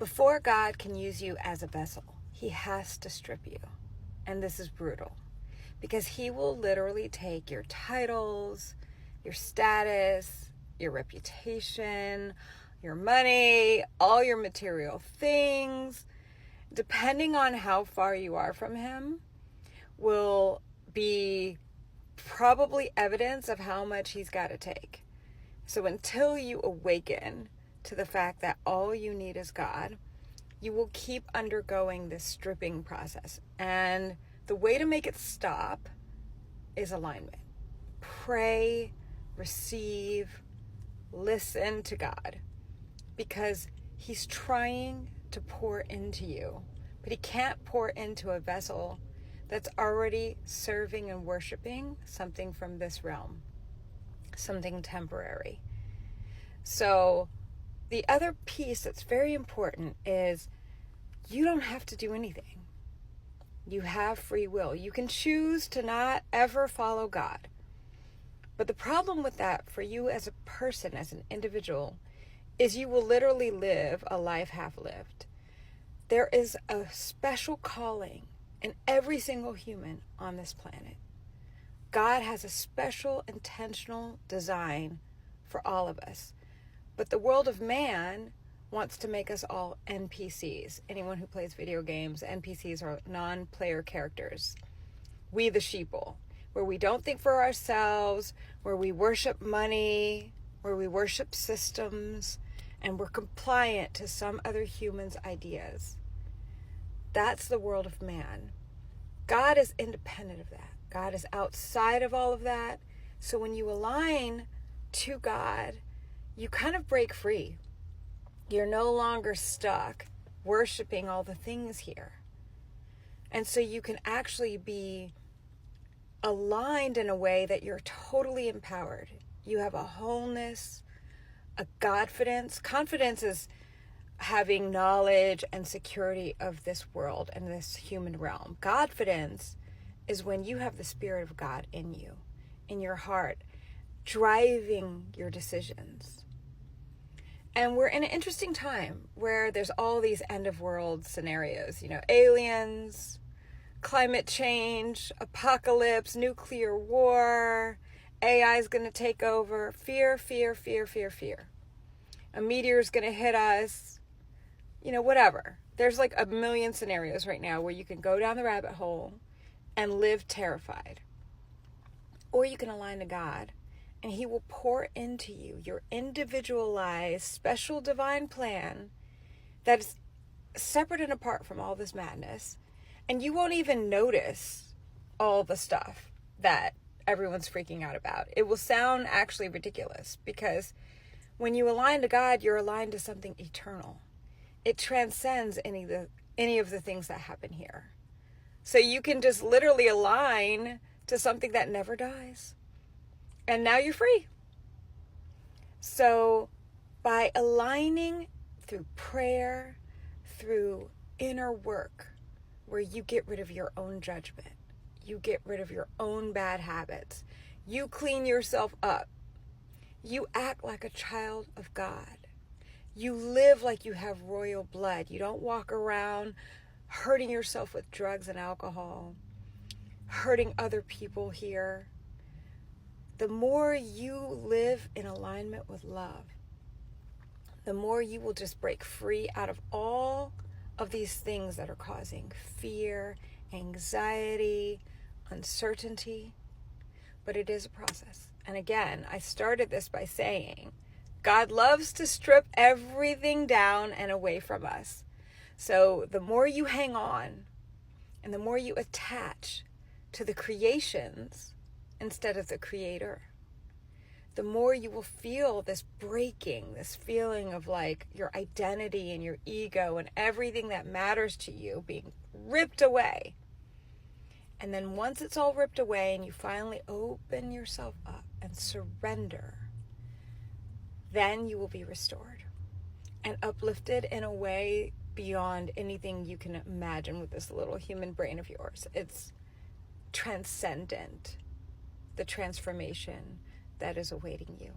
Before God can use you as a vessel, he has to strip you. And this is brutal because he will literally take your titles, your status, your reputation, your money, all your material things, depending on how far you are from him, will be probably evidence of how much he's got to take. So until you awaken to the fact that all you need is God, you will keep undergoing this stripping process. And the way to make it stop is alignment. Pray, receive, listen to God, because he's trying to pour into you, but he can't pour into a vessel that's already serving and worshiping something from this realm, something temporary. So the other piece that's very important is you don't have to do anything. You have free will. You can choose to not ever follow God. But the problem with that for you as a person, as an individual, is you will literally live a life half lived. There is a special calling in every single human on this planet. God has a special intentional design for all of us. But the world of man wants to make us all NPCs. Anyone who plays video games, NPCs are non-player characters. We the sheeple, where we don't think for ourselves, where we worship money, where we worship systems, and we're compliant to some other human's ideas. That's the world of man. God is independent of that. God is outside of all of that. So when you align to God, you kind of break free. You're no longer stuck worshiping all the things here. And so you can actually be aligned in a way that you're totally empowered. You have a wholeness, a Godfidence. Confidence is having knowledge and security of this world and this human realm. Godfidence is when you have the Spirit of God in you, in your heart, driving your decisions. And we're in an interesting time where there's all these end of world scenarios, aliens, climate change, apocalypse, nuclear war, AI is going to take over, fear, fear, fear, fear, fear. A meteor is going to hit us, whatever. There's like a million scenarios right now where you can go down the rabbit hole and live terrified. Or you can align to God, and he will pour into you your individualized, special divine plan that is separate and apart from all this madness. And you won't even notice all the stuff that everyone's freaking out about. It will sound actually ridiculous because when you align to God, you're aligned to something eternal. It transcends any of the things that happen here. So you can just literally align to something that never dies. And now you're free. So by aligning through prayer, through inner work, where you get rid of your own judgment, you get rid of your own bad habits, you clean yourself up, you act like a child of God, you live like you have royal blood, you don't walk around hurting yourself with drugs and alcohol, hurting other people here. The more you live in alignment with love, the more you will just break free out of all of these things that are causing fear, anxiety, uncertainty. But it is a process. And again, I started this by saying, God loves to strip everything down and away from us. So the more you hang on and the more you attach to the creations instead of the creator, the more you will feel this breaking, this feeling of like your identity and your ego and everything that matters to you being ripped away. And then once it's all ripped away and you finally open yourself up and surrender, then you will be restored and uplifted in a way beyond anything you can imagine with this little human brain of yours. It's transcendent, the transformation that is awaiting you.